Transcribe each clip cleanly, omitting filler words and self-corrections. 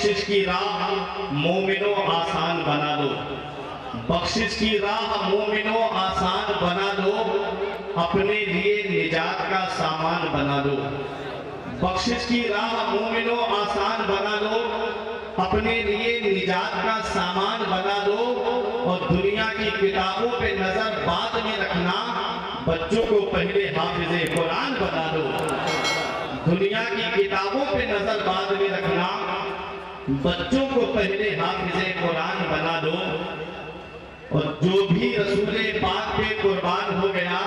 बख्शिश की राह मोमिनो आसान बना दो, बख्शिश की राह मोमिनो आसान बना दो, अपने लिए निजात का सामान बना दो। बख्शिश की राह मोमिनो आसान बना दो, अपने लिए निजात का सामान बना दो, और दुनिया की किताबों पे नजर बाद में रखना, बच्चों को पहले हाफिज़े कुरान बना दो। दुनिया की किताबों पे नजर बाद में रखना, बच्चों को पहले हाफिज़े कुरान बना दो। और जो भी रसूले पाक पे कुर्बान हो गया,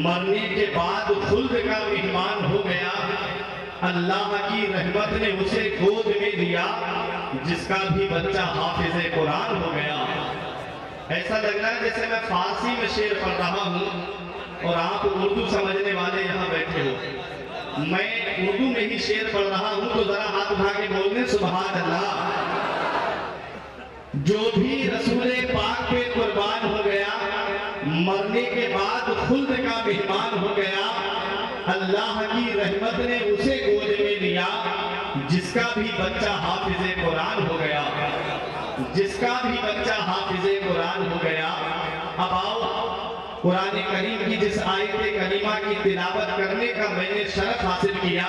मरने के बाद खुल्द का मेहमान हो गया, अल्लाह की रहमत ने उसे गोद में लिया, जिसका भी बच्चा हाफिज़े कुरान हो गया। ऐसा लग रहा है जैसे मैं फारसी में शेर पढ़ रहा हूँ और आप उर्दू समझने वाले यहाँ बैठे हो। मैं उर्दू में ही शेर पढ़ रहा हूँ, तो जरा हाथ उठा के बोल दें सुभान अल्लाह। जो भी रसूले पाक पे कुर्बान हो गया, मरने के बाद खुल्द का मेहमान हो गया, अल्लाह की रहमत ने उसे गोद में लिया, जिसका भी बच्चा हाफिज़े कुरान हो गया, जिसका भी बच्चा हाफिज़े कुरान हो गया। अब आओ, कुरान करीम की जिस आयत करीमा की तिलावत करने का मैंने शरफ हासिल किया,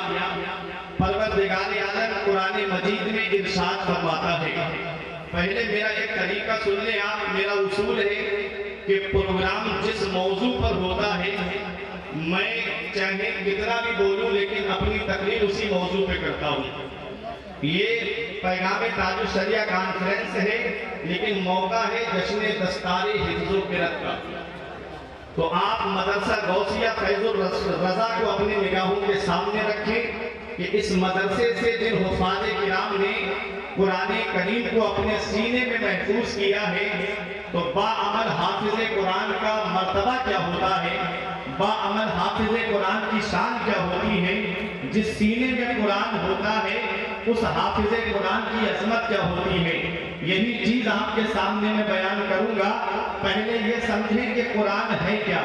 परवरदिगार आलम कुरान मजीद में इरशाद फरमाता है। पहले मेरा एक तरीका सुन ले आप। मेरा उसूल है कि प्रोग्राम जिस मौजू पर होता है, मैं चाहे कितना भी बोलूं, लेकिन अपनी तकरीर उसी मौजू पे करता हूं। ये पैगाम ताजुल शरिया कॉन्फ्रेंस है, लेकिन मौका है जश्न दस्तारे हिफ्ज़ो क़िरात का। तो आप मदरसा गौसिया फैजुल रजा को अपनी निगाहों के सामने रखें कि इस मदरसे से जिन हुफ़ाज़े किराम ने कुरान करीम को अपने सीने में महफूज किया है, तो बाअमल हाफिज़े कुरान का मर्तबा क्या होता है, बाअमल हाफिज़े कुरान की शान क्या होती है। जिस सीने में कुरान होता है, उस हाफिज़े कुरान की अज़मत क्या होती है, यही चीज आपके सामने मैं बयान करूंगा। पहले ये समझें कि कुरान है क्या।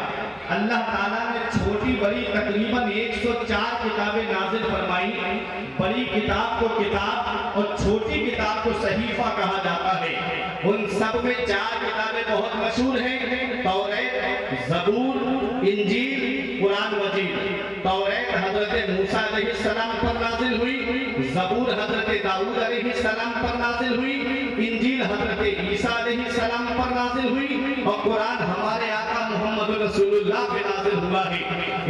अल्लाह ताला ने छोटी बड़ी तकरीबन 104 किताबें नाजिल फरमाई। बड़ी किताब को किताब और छोटी किताब को सहीफा कहा जाता है। उन सब में 4 किताबें बहुत मशहूर हैं, तौरात, ज़बूर, इंजील, कुरान मजीद। तौरात हजरत मूसा अलैहिस्सलाम पर नाजिल हुई, ज़बूर हजरत दाऊद अलैहिस्सलाम पर नाजिल हुई, इंजील हजरत ईसा अलैहिस्सलाम पर नाजिल हुई, और कुरान हमारे आका मोहम्मद रसूलुल्लाह पे नाजिल हुआ है।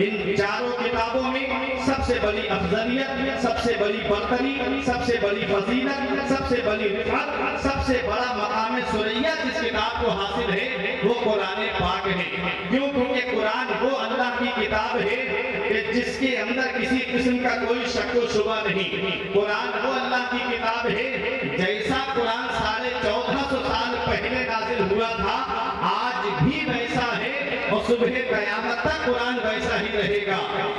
इन चारों किताबों में सबसे बड़ी अफजलियत, सबसे बड़ी बरतरी, सबसे बड़ी फजीलत, सबसे बड़ी रिफअत, सबसे बड़ा मकाम सुरैया जिस किताब को हासिल है, वो कुरान पाक है। क्यों? क्योंकि कुरान वो अल्लाह की किताब है कि जिसके अंदर किसी किस्म का कोई शक व शुबा नहीं। कुरान वो अल्लाह की किताब है, जैसा कुरान 1450 साल पहले नाजिल हुआ था, आज भी वैसा है, और सुबह कयामत तक कुरान वैसा ही रहेगा।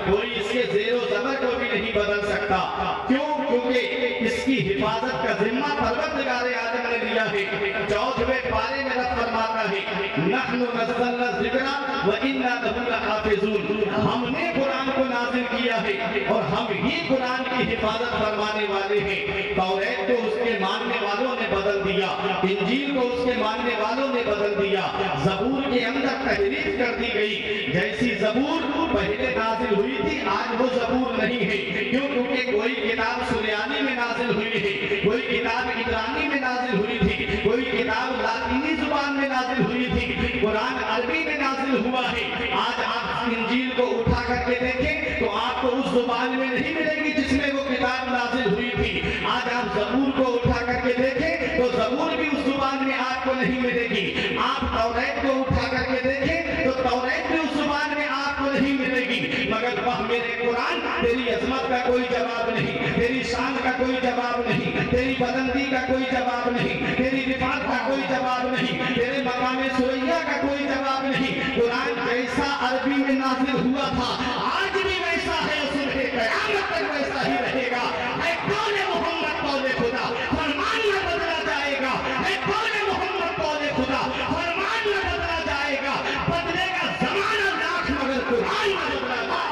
कोई इसके ज़ेरो ज़बर को भी नहीं बदल सकता। क्यों? क्योंकि इसकी हिफाजत का जिम्मा परवरदिगार आलम ने लिया है। 14वें पारे में रब फरमाता है, नहनु नज़्ज़लना ज़िक्रा व इन्ना लहु लहाफ़िज़ून। हमने कुरान को नाज़िल किया है और हम ही कुरान की हिफाजत फरमाने वाले हैं। तौरात को उसके मानने वालों ने बदल दिया, इंजील को उसके मानने वालों ने बदल दिया, ज़बूर के अंदर तहरीफ कर दी गई। जैसी ज़बूर पहले नाजिल हुई थी, आज वो ज़बूर नहीं है। क्यों? क्योंकि कोई किताब सुरयानी में नाजिल हुई है, कोई किताब इब्रानी में नाजिल हुई थी, कोई किताब लातीनी जुबान में नाजिल हुई थी, कुरान अरबी में नाजिल हुआ है। आज आप इंजील को उठा करके देखें तो आपको उस जुबान में नहीं मिलेगी जिसमें वो किताब नाजिल हुई थी। आज आप ज़बूर को उठा करके देखें तो ज़बूर भी उस जुबान में आपको नहीं मिलेगी। आप तौरात को उठा करके देखें तो तौरात भी उस जुबान में आपको नहीं मिलेगी। मगर वह मेरे कुरान, तेरी अजमत का कोई जवाब नहीं, तेरी शान का कोई जवाब नहीं, तेरी बुलंदी का कोई जवाब नहीं, तेरी रिफात का कोई जवाब नहीं, तेरे मकाम सुरैया का कोई जवाब नहीं। कुरान जैसा अरबी में नाजिल हुआ था, आज भी वैसा है, सुबह क़यामत तक वैसा ही रहेगा। है कौन मोहम्मद कौले खुदा, फरमान न बदला जाएगा। है कौन मोहम्मद कौले खुदा, फरमान न बदला जाएगा। बदलेगा ज़माना लाख मगर कुरान न बदला जाएगा।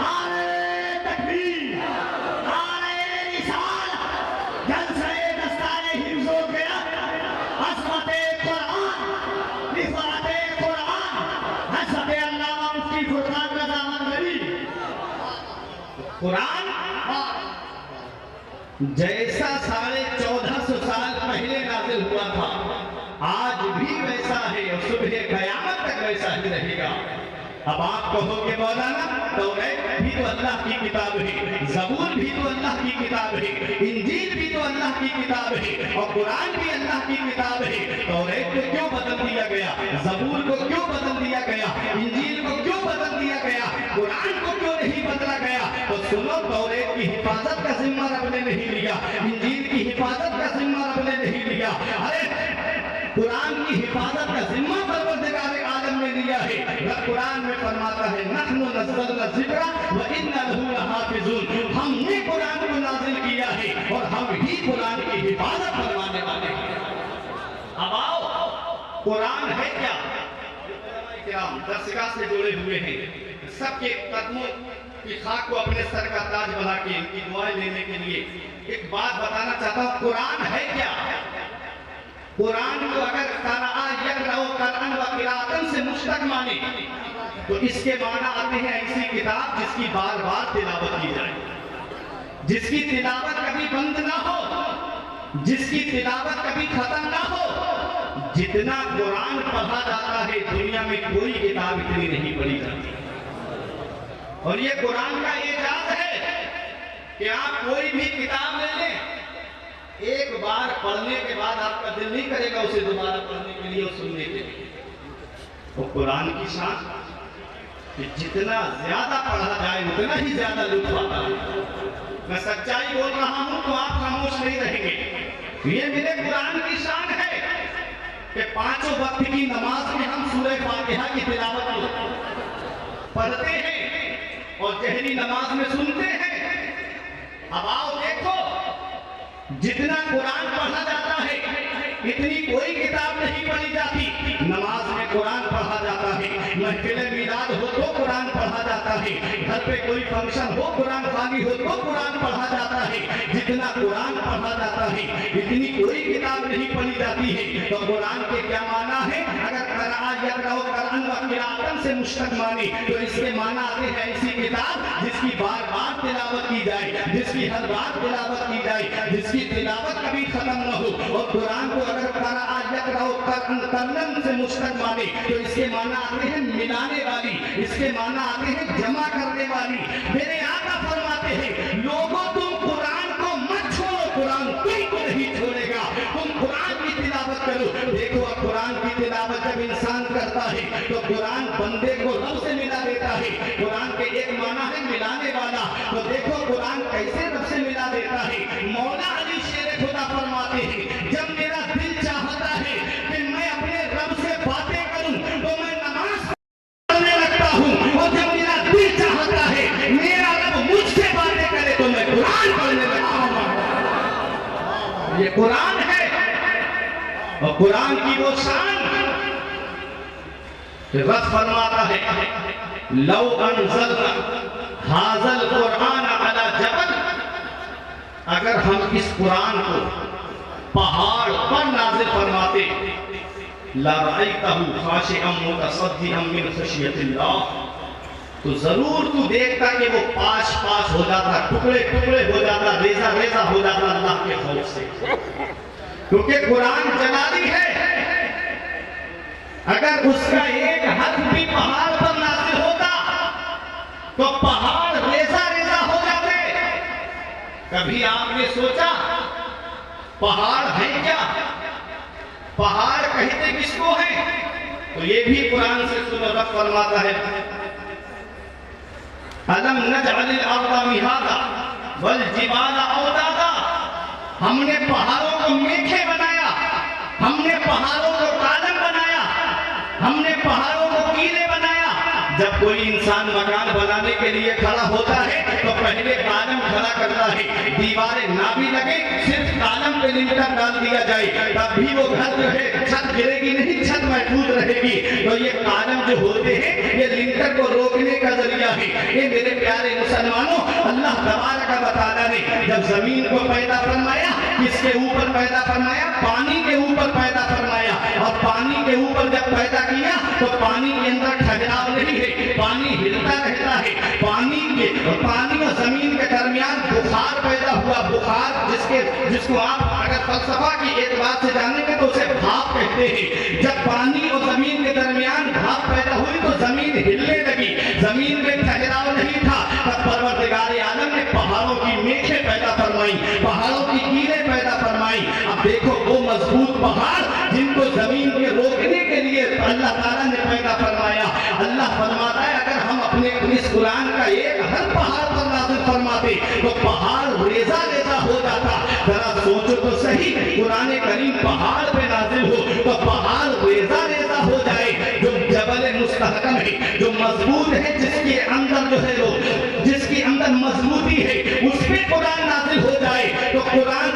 नारे तकबीर, नारे रिसालत, जैसा 1450 साल पहले नाजिल हुआ था आज भी वैसा है और सुबह कयामत तक वैसा ही रहेगा। अब आप कहोगे मौलाना तौरात भी तो अल्लाह की किताब है, ज़बूर भी तो अल्लाह की किताब है, इंजील भी तो अल्लाह की किताब है और कुरान भी अल्लाह की किताब है। तौरात को क्यों बदल दिया गया, ज़बूर को क्यों बदल दिया गया, इंजील को क्यों बदल दिया गया, कुरान को क्यों नहीं बदला गया? तो सुनो, तौरात की हिफाजत का जिम्मा रब ने नहीं लिया, इंजील की हिफाजत का जिम्मा रब ने नहीं लिया, अरे कुरान की हिफाजत का जिम्मा परवरदिगार आलम ने लिया है। रब कुरान में फरमाता है नहनु नज़्ज़लना ज़िक्रा व इन्ना लहू लहाफ़िज़ून, हमने कुरान को नाज़िल किया है और हम ही कुरान की हिफाजत करवाने वाले हैं। अब आओ, कुरान है क्या? दरसगाह से जुड़े हुए हैं, सबके कदमों की खाक को अपने सर का ताज बना के इनकी दुआएं लेने के लिए एक बात बताना चाहता हूँ। कुरान है क्या? कुरान को अगर से मुश्तक माने तो इसके माना आते हैं ऐसी किताब जिसकी बार बार तिलावत की जाए, जिसकी तिलावत कभी बंद ना हो, जिसकी तिलावत कभी खत्म ना हो। जितना कुरान पढ़ा जाता है दुनिया में कोई किताब इतनी नहीं पढ़ी जाती। और ये कुरान का एजाज है कि आप कोई भी किताब ले लें, एक बार पढ़ने के बाद आपका दिल नहीं करेगा उसे दोबारा पढ़ने के लिए और सुनने के लिए। तो कुरान की शान कि जितना ज्यादा पढ़ा जाए उतना ही ज्यादा लुत्फ आता है। मैं सच्चाई बोल रहा हूं तो आप खामोश नहीं रहेंगे। ये मेरे कुरान की शान है कि 5 वक्त की नमाज में हम सूरह फातिहा की तिलावत पढ़ते हैं और जहरी नमाज में सुनते हैं। अब आओ देखो, जितना कुरान पढ़ा जाता है इतनी कोई किताब नहीं पढ़ी जाती। नमाज में कुरान पढ़ा जाता है, महफिल मिलाद हो तो कुरान पढ़ा जाता है, घर पे कोई फंक्शन हो कुरान खानी हो तो कुरान पढ़ा जाता है। जितना कुरान पढ़ा जाता है इतनी कोई किताब नहीं पढ़ी जाती है। तो कुरान के क्या माना है? अगर कुरान से मुश्तक माने तो इसके माना आते हैं ऐसी किताब जिसकी बार बार तिलावत की जाए, जिसकी हर बार तिलावत की जाए, जिसकी तिलावत कभी खत्म न हो। और कुरान को अगर से मुश्तक माने तो इसके माना आते हैं मिलाने वाली, इसके माना आते हैं जमा करने वाली। मेरे आका फरमाते हैं लोगों तुम कुरान को मत छोड़ो, कुरान तुमको नहीं छोड़ेगा, तुम कुरान की तिलावत करो। देखो अब कुरान की तिलावत जब इंसान करता है तो कुरान बंदे को रब से मिला देता है। कुरान के एक माना है मिलाने वाला। तो देखो कुरान कैसे रब से मिला देता है। मौला अली शेर खुदा फरमाते हैं जब मेरा दिल चाहता है कि मैं अपने रब से बातें करूं तो मैं नमाज पढ़ने लगता हूं, और जब मेरा दिल चाहता है मेरा रब मुझसे बातें करे तो मैं कुरान पढ़ने लगता हूं। ये कुरान है और कुरान की वो शान रब फरमाता है लौ अंज़लना हाज़ल कुरान अला जबल, अगर हम इस कुरान को पहाड़ पर नाज़िल फरमाते लरअयतहु खाशिअम मुतसद्दिअम मिन खशियतिल्लाह, तो जरूर तू देखता कि वो पाश पाश हो जाता, टुकड़े टुकड़े हो जाता, रेजा रेजा हो जाता अल्लाह के खौफ से। क्योंकि कुरान जलाली है। अगर उसका एक हर्फ भी पहाड़ पर नाज़िल होता तो पहाड़ रेजा रेजा हो जाते। कभी आपने सोचा पहाड़ है क्या? पहाड़ कहते किसको है? तो ये भी कुरान से सुनो, रब फरमाता है अलम नजअलिल अर्दा मिहादा वल जिबाला औतादा, हमने पहाड़ों को मेखे बनाया, हमने पहाड़ों को कालम बनाया, हमने पहाड़ों को कीले बनाया। जब कोई इंसान मकान बनाने के लिए खड़ा होता है तो पहले कालम खड़ा करता है, दीवारें ना भी लगे सिर्फ कालम पे लिंटर डाल दिया जाए, तब भी वो घर जो है छत गिरेगी नहीं, छत महफूज रहेगी। तो ये कालम जो होते हैं ये लिंटर को रोकने का जरिया है। ये मेरे प्यारे मुसलमानों, अल्लाह तबारक व तआला ने जब जमीन को पैदा फरमाया किसके ऊपर पैदा फरमाया? पानी के ऊपर पैदा फरमाया। और पानी के ऊपर जब पैदा किया तो पानी के अंदर ठहराव नहीं है, पानी हिलता रहता है। पानी पानी और जमीन के दरमियान बुखार पैदा हुआ। बुखार जिसको आप अगर फलसफा की एतबार से जानेंगे तो उसे भाप कहते हैं। जब पानी और जमीन के दरमियान भाप पैदा हुई तो जमीन हिलने लगी, जमीन में ठहराव नहीं था। तब परवरदिगार आलम ने पहाड़ों की मेखें पैदा फरमाई, पहाड़ों की कीलें पैदा फरमाई। अब देखो वो मजबूत पहाड़ जिनको जमीन के रोकने के लिए अल्लाह ताला ने पैदा फरमाया। अल्लाह फरमाता है अगर हम अपने इस कुरान का एक हर पहाड़ पर नाज़िल फरमाते तो पहाड़ रेजा रेजा हो जाता। जरा सोचो तो सही, कुरान करीम पहाड़ पे नाज़िल हो तो पहाड़ रेजा रेजा हो जाए। जो जबल मुस्तहकम है, जो मजबूत है, जिसके अंदर जो है वो जिसके अंदर मजबूती है, उस पे कुरान नाज़िल हो जाए तो कुरान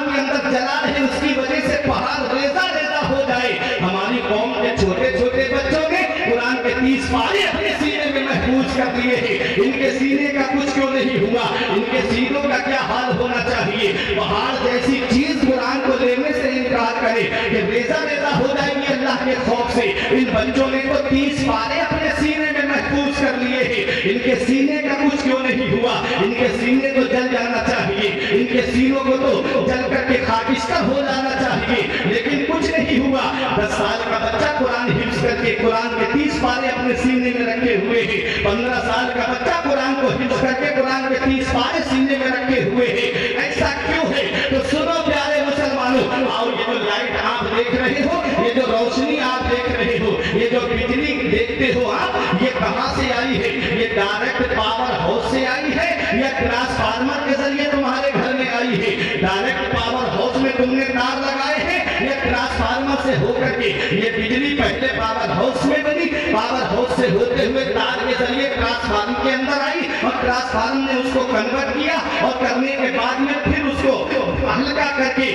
के अंदर जलाल है, उसकी वजह से पहाड़ रेजा रेजा हो जाए। हमारी कौम के छोटे छोटे बच्चों ने कुरान के 30 पारे अपने सीने में महफूज कर दिए हैं। इनके सीने का कुछ क्यों नहीं हुआ? इनके सीनों का क्या हाल होना चाहिए? पहाड़ जैसी चीज कुरान को लेने से इनकार करे कि रेजा रेजा हो जाएगी अल्लाह के खौफ से। इन बच्चों ने तो 30 पारे अपने सीने में महफूज कर लिए हैं। इनके सीने का कुछ क्यों नहीं हुआ? इनके सीने तो जल जाना चाहिए, इनके सीनों को तो जल करके खाकिस्तर हो जाना चाहिए, लेकिन कुछ नहीं हुआ। 10 साल का बच्चा कुरान हिफ्ज करके कुरान के 30 पारे अपने सीने में रखे हुए हैं। 15 साल का बच्चा कुरान को हिफ्ज करके कुरान के 30 पारे सीने में रखे हुए हैं। ऐसा क्यों है? तो सुनो प्यारे मुसलमानों, और ये जो लाइट आप देख रहे हो, ये जो रोशनी आप देख रहे हो, ये जो बिजली देखते हो आप, ये कहां से आई है? ये डायरेक्ट पावर हाउस से आई है या ट्रांसफार्मर के जरिए तुम्हारे घर में आई है? डायरेक्ट पावर हाउस में तुमने तार लगाए हैं या ट्रांसफार्मर से होकर के? ये बिजली पहले पावर हाउस में बनी, पावर हाउस से होते हुए तार के जरिए ट्रांसफार्मर के अंदर आई और ट्रांसफार्मर ने उसको कन्वर्ट किया और करने के बाद में फिर उसको हल्का करके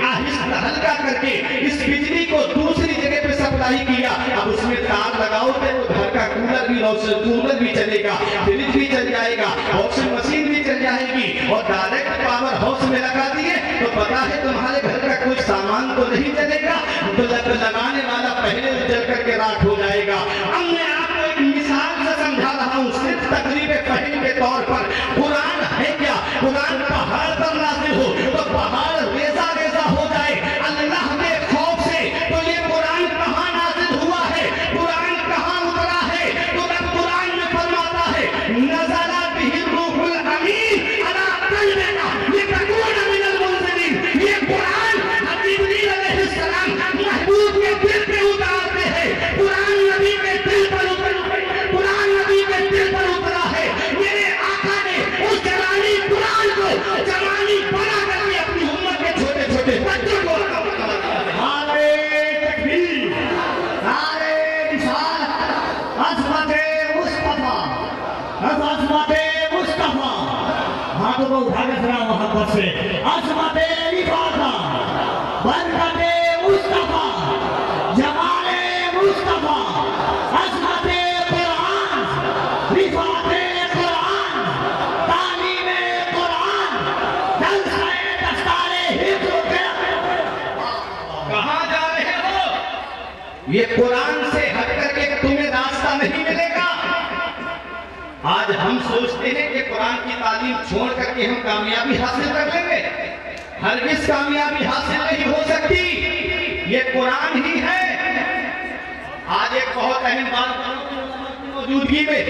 आहिस्ता हल्का करके इस बिजली को दूसरी जगह पे सप्लाई किया। अब उसमें तार लगाओगे तो घर का कूलर भी चलेगा, फ्रिज भी चल जाएगा, वॉशिंग मशीन भी चल जाएगी। और डायरेक्ट पावर हाउस में लगा दिए तो पता है तुम्हारे घर का कुछ सामान तो नहीं चलेगा, तो लगाने वाला पहले जल करके राख हो जाएगा। अब मैं आपको एक मिसाल से समझा रहा हूँ, सिर्फ तकरीब फहीम के तौर पर। कुरान है क्या? कुरान पहाड़ पर नाज़िल हो तो पहाड़ रेजा रेजा हो जाए अल्लाह के खौफ से। तो ये कुरान कहाँ नाज़िल हुआ है? कुरान कहाँ उतरा है? तो रब कुरान में फरमाता है नज़ला बिही रूहुल अमीन अला क़ल्बिका लितकूना मिनल मुनज़िरीन। ये कुरान जिब्रील अलैहिस्सलाम महबूब के दिल पे उतारते हैं। कुरान नबी के दिल पर उतरा है। मेरे आका ने उस जलाली कुरान को जमानी बना करके अपनी उम्मत के छोटे छोटे बच्चों को नारे तकबीर, नारे रिसालत, अज़मते मुस्तफा, अज़मते मुस्तफा। हाथों को उठा के जरा मोहब्बत से अज़मते रिफाता, बरकते मुस्तफा, जमाले मुस्तफा, अज़मते कुरान, रिफाते कुरान, तालीमे कुरान, जलसाए दस्तारे हिफ्ज़ के। कहां जा रहे हो? ये कुरान से हट करके तुम्हें रास्ता नहीं मिलेगा। आज हम सोचते हैं कि कुरान की तालीम छोड़ करके हम कामयाबी हासिल कर लेंगे। हरगिज़ कामयाबी हासिल नहीं हो सकती, ये कुरान ही है। आज एक बहुत अहम बात मौजूदगी में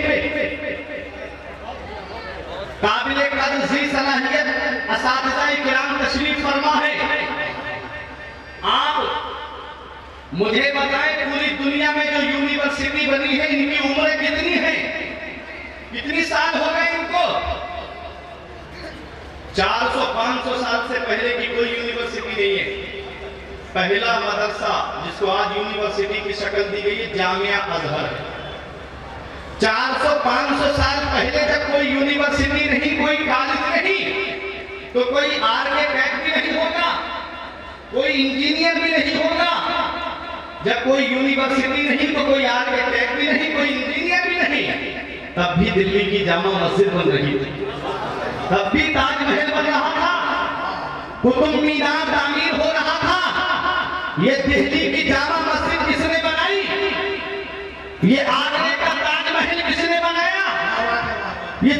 काबिल कदर ज़ी सलाहियत असातिज़ाए किराम तशरीफ फरमा है। आप मुझे बताएं पूरी दुनिया में जो यूनिवर्सिटी बनी है इनकी उम्र कितनी है? कितनी साल हो गए इनको? 400-500 साल से पहले की कोई यूनिवर्सिटी नहीं है। पहला मदरसा जिसको आज यूनिवर्सिटी की शक्ल दी गई है जामिया अजहर है। 400-500 साल पहले जब कोई यूनिवर्सिटी नहीं, कोई कॉलेज नहीं, तो कोई आर्किटेक्ट भी नहीं होगा, कोई इंजीनियर भी नहीं होगा। जब कोई यूनिवर्सिटी नहीं तो कोई आर्किटेक्ट भी नहीं, कोई इंजीनियर भी नहीं। तब भी दिल्ली की जामा मस्जिद बन रही थी, तब भी ताजमहल बन रहा था, कुतुब मीनार तामीर हो रहा था। ये दिल्ली की जामा मस्जिद किसने बनाई? ये आगरे का ताजमहल किसने बनाया? ये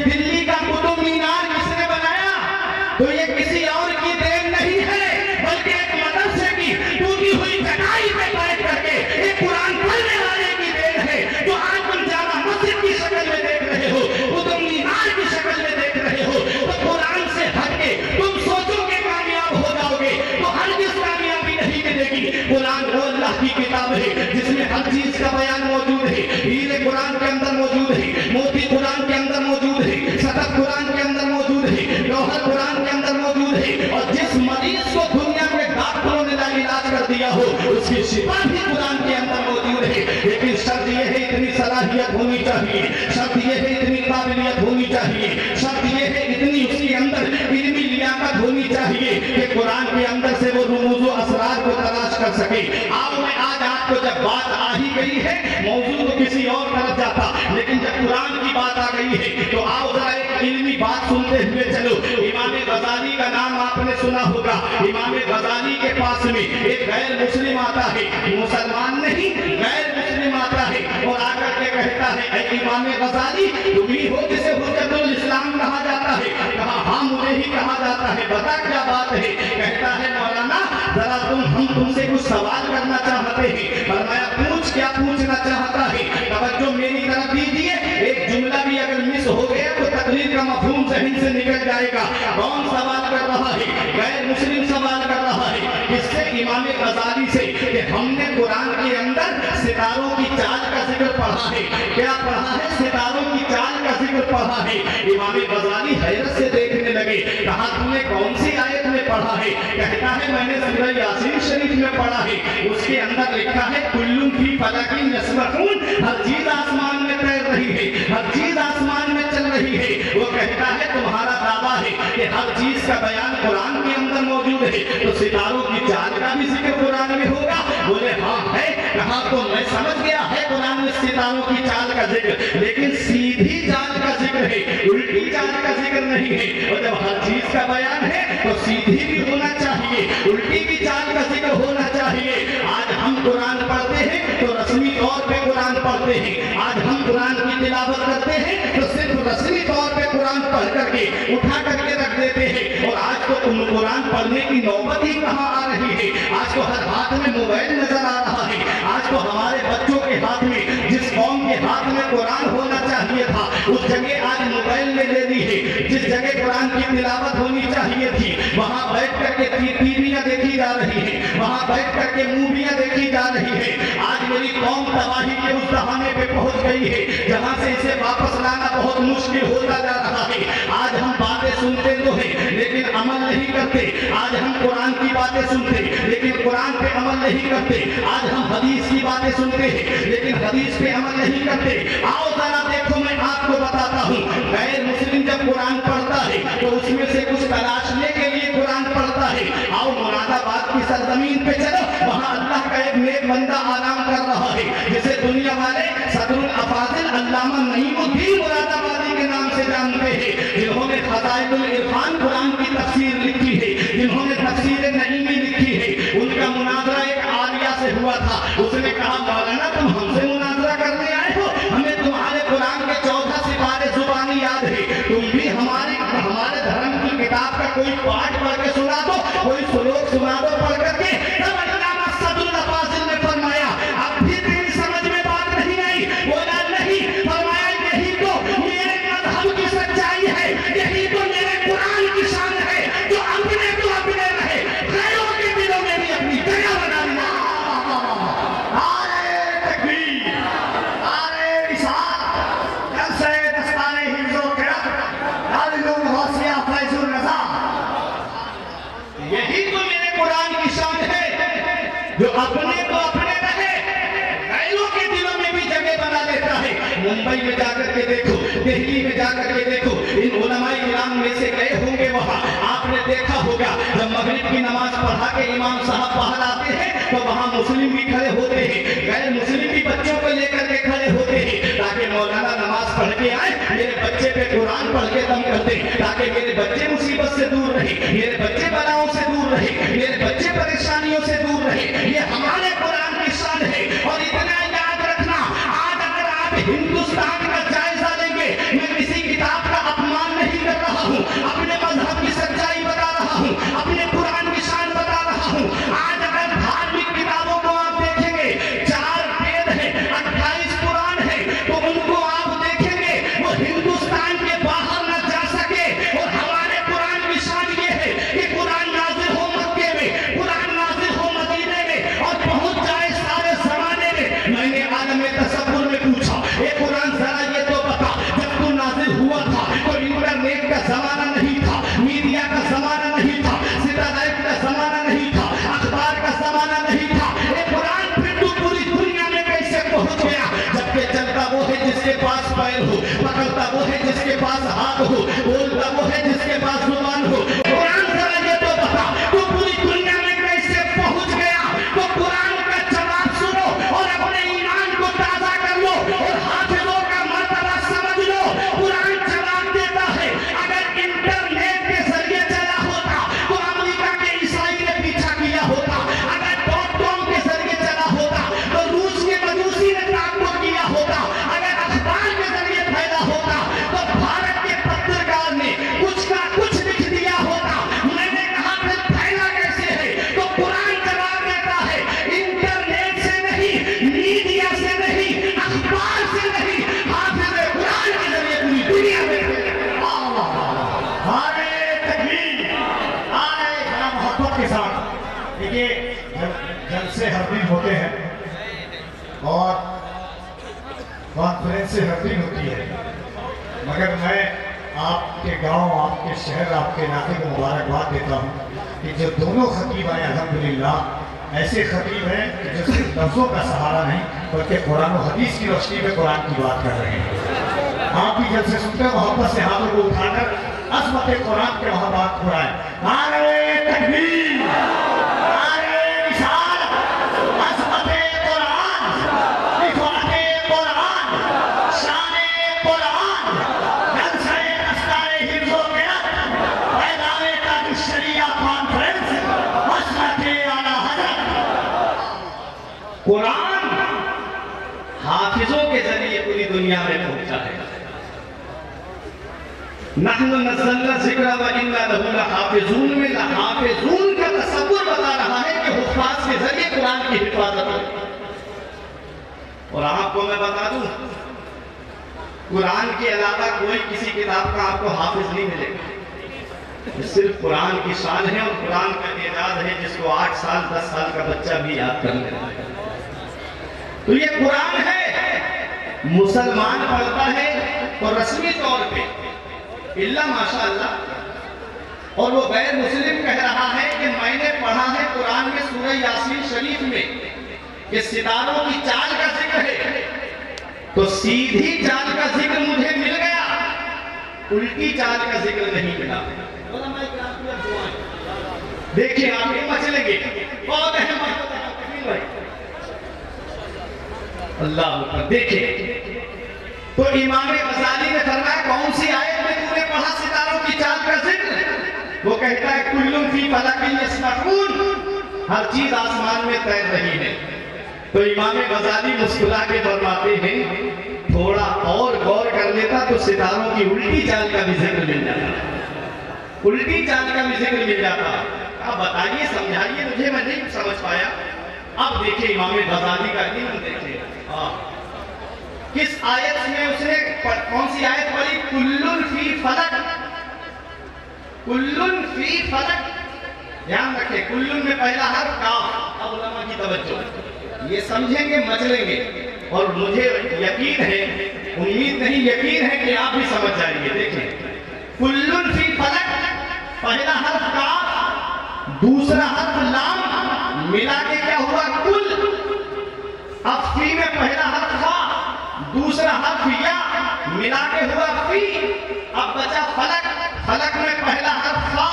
कुरान वो अल्लाह की किताब है जिसमें हर चीज का बयान मौजूद है। हीरे कुरान के अंदर मौजूद है, मोती कुरान के अंदर मौजूद है, सतत कुरान के अंदर मौजूद है, गौहर कुरान के अंदर मौजूद है। और जिस मरीज को दुनिया में डॉक्टरों ने इलाज कर दिया हो उसकी शिफा भी कुरान के अंदर मौजूद है। लेकिन शर्त यह है इतनी सलाहियत होनी चाहिए, शर्त यह है इतनी काबिलियत होनी चाहिए, शर्त यह है इतनी उसके अंदर इल्मी लियाकत होनी चाहिए कि कुरान के अंदर से वो रुमूज़ व असरार को तलाश कर सके। आप में आज आपको जब बात आ ही गई है, मौजूद तो किसी और तरफ जाता, लेकिन जब कुरान की बात आ गई है तो आओ जरा एक इल्मी बात सुनते हुए चलो। इमाम गजाली का नाम आपने सुना होगा। इमाम गजाली के पास में एक गैर मुस्लिम आता है, मुसलमान नहीं गैर मुस्लिम आता है और आकर के कहता है ऐ इमाम गजाली तुम ही हो जिसे हुज्जतुल इस्लाम कहा जाता है? कहा हाँ मुझे ही कहा जाता है, बता क्या बात है? कहता है मौलाना जरा हम तुमसे कुछ सवाल करना चाहते हैं। फरमाया पूछ, क्या पूछना चाहता है? तवज्जो मेरी तरफ दीजिए, एक जुमला भी अगर मिस हो गया तो तकरीर का मफहूम ज़हन से निकल जाएगा। कौन सवाल कर रहा है? गैर मुस्लिम सवाल कर रहा है। किससे? इमाम गजाली से कि हमने कुरान के अंदर सितारों की चाल का जिक्र पढ़ा है। क्या पढ़ा है? सितारों की चाल का जिक्र पढ़ा है। इमाम गजाली हैरत से देखने लगे। कहा तुमने कौन सी आयत में पढ़ा है? कहता है मैंने सूरह यासीन शरीफ में पढ़ा है। उसके अंदर लिखा है कुल्लुन फी फलकिन यस्बहून, हर चीज आसमान में तैर रही है, हर चीज आसमान में चल रही है। वो कहता है तुम्हारा दावा है कि हर चीज का बयान कुरान के अंदर मौजूद है, तो सितारों की चाल का भी जिक्र कुरान में होगा? बोले हाँ है। कहा तो मैं समझ गया है कुरान में सितारों की चाल का जिक्र, लेकिन सीधी चाल का जिक्र है, उल्टी चाल का जिक्र नहीं है। और जब हर चीज का बयान है तो सीधी भी होना चाहिए, उल्टी भी चाल का जिक्र होना चाहिए। आज हम कुरान पढ़ते हैं तो रस्मी तौर पे कुरान पढ़ते हैं, आज हम कुरान की तिलावत करते हैं तो सिर्फ रस्मी तौर पे कुरान पढ़ करके उठा करके रख देते हैं। और आज तो कुरान पढ़ने की नौबत ही कहाँ आ रही है? आज तो हर हाथ में मोबाइल नजर आ रहा है। आज तो हमारे बच्चों के हाथ में, जिस कौम के हाथ में कुरान होना चाहिए था उस जगह आज मोबाइल ने ले ली है। जिस जगह कुरान की तिलावत होनी चाहिए थी वहां बैठ करके टीवियां देखी जा रही है, वहां बैठ करके मूवियां देखी जा रही है। आज मेरी कौम तबाही के उस दहाने पे पहुंच गई है जहां से इसे वापस लाना बहुत मुश्किल होता जा रहा है। आज हम बातें सुनते तो हैं लेकिन अमल नहीं करते। आज हम कुरान की बातें सुनते लेकिन कुरान पे अमल नहीं करते। आज हम हदीस की बातें सुनते हैं लेकिन हदीस पे अमल नहीं करते। आओ जरा देखो, मैं आपको बताता हूँ, गैर मुस्लिम जब कुरान पढ़ता है तो उसमें से कुछ तलाशने के लिए कुरान पढ़ता है। आओ मुरादाबाद की सरजमीन पे चलो, वहाँ अल्लाह का एक नेक बंदा आराम कर रहा है जिसे दुनिया वाले सदरुल अफाजिल अल्लामा नईमुद्दीन मुरादाबादी के नाम से जानते हैं, जिन्होंने खज़ाइनुल इरफान कुरान की तफसीर लिखी है, जिन्होंने तफसीर नईमी लिखी है। उनका मुनाजरा एक आलिया से हुआ था। उसने कहा मौलाना तुम हमसे मुनाजरा करने आए हो, हमें तुम्हारे कुरान के 14 सिपारे जुबानी याद है, तुम भी हमारे धर्म की किताब का कोई पाठ पढ़ के सुना दो, कोई श्लोक सुना दो पढ़ करके। तब अल्लामा सदरुल अफाजिल ने फरमाया अब भी तेरी समझ में बात नहीं आई? बोला नहीं। फरमाया यही तो मेरे मजहब की सच्चाई है, यही तो मेरे कुरान की शान है, जो अपने तो अपने रहे, गैरों के दिलों में भी अपनी जगह बना लिया। नारे तकबीर, नारे रिसालत, जलसे दस्ताने हिफ्ज़ो क़िरात, दारुल गौसिया फैज़ुल रज़ा। यही तो मेरे कुरान की शान है, जो अपने तो अपने रहे, गैरों के दिलों में भी जगह बना लेता है। मुंबई में जाकर के देखो, दिल्ली में जाकर के देखो, इन उलमाए किराम में से गए होंगे वहां, आपने देखा होगा जब मगरिब की नमाज पढ़ा के इमाम साहब बाहर आते हैं तो वहां मुस्लिम भी खड़े होते हैं, गैर मुस्लिम भी बच्चों को लेकर के खड़े होते हैं ताकि मौलाना नमाज पढ़ के आए, मेरे बच्चे पे कुरान पढ़ के दम कर दे, ताकि मेरे बच्चे मुसीबत से दूर रहे, मेरे बच्चे बलाओं से दूर रहे, मेरे बच्चे परेशानियों से दूर रहे। ये हमारे कुरान की शान है। और इतना याद रखना, आज अगर आप हिंदुस्तान का जायजा लेंगे, मैं किसी किताब का अपमान नहीं कर रहा हूँ, अपने मजहब की सच्चाई बता रहा हूँ, अपने कुरान की शान बता रहा हूँ। आज अगर धार्मिक किताबों को आप देखेंगे, 4 वेद है, 28 कुरान है, तो उनको आप देखेंगे वो हिंदुस्तान के बाहर न जा सके। और हमारे कुरान की शान ये है कि कुरान नाज़िल हो मक्के में, साथ देखिए, जलसे हर दिन होते हैं और कॉन्फ्रेंस हर दिन होती है, मगर मैं आपके गांव, आपके शहर, आपके इलाके को मुबारकबाद देता हूं कि जो दोनों खतीब आए अल्हम्दुलिल्लाह ऐसे खतीब हैं कि जो सिर्फ लफ्ज़ों का सहारा नहीं बल्कि कुरान और हदीस की रोशनी में कुरान की बात कर रहे हैं। आप भी जब से सुनते हैं मोहब्बत से हाथों को उठाकर अज़मत कुरान के वहाँ बात खुराएं। नारे तकबीर, नारे रिसालत, अज़मत कुरान, इफ़ाते कुरान, शाने कुरान, जलसे दस्तारे हिफ्ज़ व क़ियात, पैगामे ताज शरिया कॉन्फ्रेंस, हज़रत आला हज़रत। कुरान हाफिजों के जरिए पूरी दुनिया में पहुंचा है। नहनु नज़्ज़लना ज़िक्र व इन्ना लहू लहाफ़िज़ून में लहाफ़िज़ून का तसव्वुर बता रहा है कि हुफ़ाज़ के जरिए कुरान की हिफाजत हो। और आपको मैं बता दूं, कुरान के अलावा कोई किसी किताब का आपको हाफिज नहीं मिलेगा। सिर्फ कुरान की शान है और कुरान का एजाज है जिसको 8 साल 10 साल का बच्चा भी याद कर लेता है। तो ये कुरान है, मुसलमान पढ़ता है और रस्मी तौर पे इल्ला माशाअल्लाह, और वो गैर मुस्लिम कह रहा है कि मैंने पढ़ा है कुरान में सूरह यासीन शरीफ में कि सितारों की चाल का जिक्र है, तो सीधी चाल का जिक्र मुझे मिल गया, उल्टी चाल का जिक्र नहीं मिला। देखिए आप ये मचलेंगे, बहुत अहम अल्लाह। देखिए तो इमाम गज़ाली ने फरमाया कौन सी आयत में तूने पढ़ा सितारों की चाल का जिक्र? वो कहता है कुल्लुन फी फलकिन यस्बहून, हर चीज आसमान में तैर रही है। तो इमाम गज़ाली मुस्कुरा के फरमाते हैं थोड़ा और गौर कर लेता तो सितारों की उल्टी चाल का भी जिक्र मिल जाता, उल्टी चाल का भी जिक्र मिल जाता। अब बताइए, समझाइए मुझे, मैं नहीं समझ पाया। अब देखिए इमाम गज़ाली का इल्म देखिए, किस आयत में उसने कौन सी आयत पढ़ी? कुल्लुन फी फलक, कुल्लुन फी फलक। ध्यान रखें, कुल्लुन में पहला हर्फ काफ। अब उलमा की तवज्जो, ये समझेंगे मचलेंगे, और मुझे यकीन है, उम्मीद नहीं यकीन है कि आप भी समझ जाएंगे। देखें, कुल्लुन फी फलक, पहला हर्फ काफ, दूसरा हर्फ लाम, मिला के क्या हुआ? कुल। अब फी में पहला हर्फ था, दूसरा हर्फ या, मिला के हुआ फी। अब बचा फलक, फलक में पहला हर्फ फा,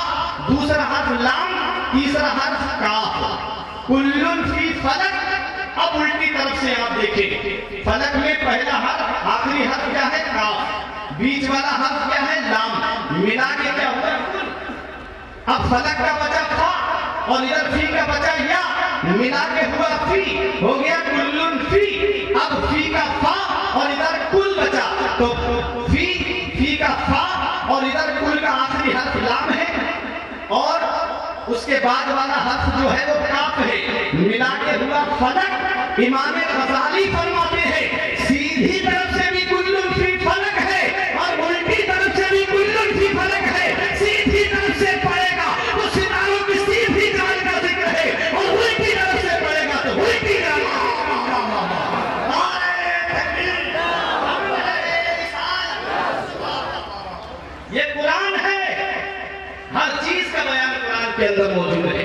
दूसरा हर्फ लाम, तीसरा हर्फ काफ। कुल्लुन फी फलक। अब उल्टी तरफ से आप देखें, फलक में पहला हर्फ, आखिरी हर्फ क्या है? काफ, बीच वाला हर्फ क्या है? लाम, मिला के क्या हुआ? कुल। अब फलक का बचा फा और इधर फी का बचा या, मिला के हुआ फी, हो गया कुल्लुन फी। अब फी का फा और इधर कुल बचा, तो फी का फा और इधर कुल का आखिरी हर्फ लाम है, और उसके बाद वाला हर्फ जो है वो काफ है, मिला के हुआ फलक। इमाम गज़ाली फरमाते हैं सीधी तरफ से भी कुल्लुन फी फलक है और उल्टी तरफ से भी कुल्लुन फी फलक है। सीधी तरफ से पढ़ेगा तो सितारों की सीधी चाल का जिक्र है, और उल्टी तरफ से पढ़ेगा तो उल्टी चाल। ये कुरान है, हर चीज का बयान कुरान के अंदर मौजूद है।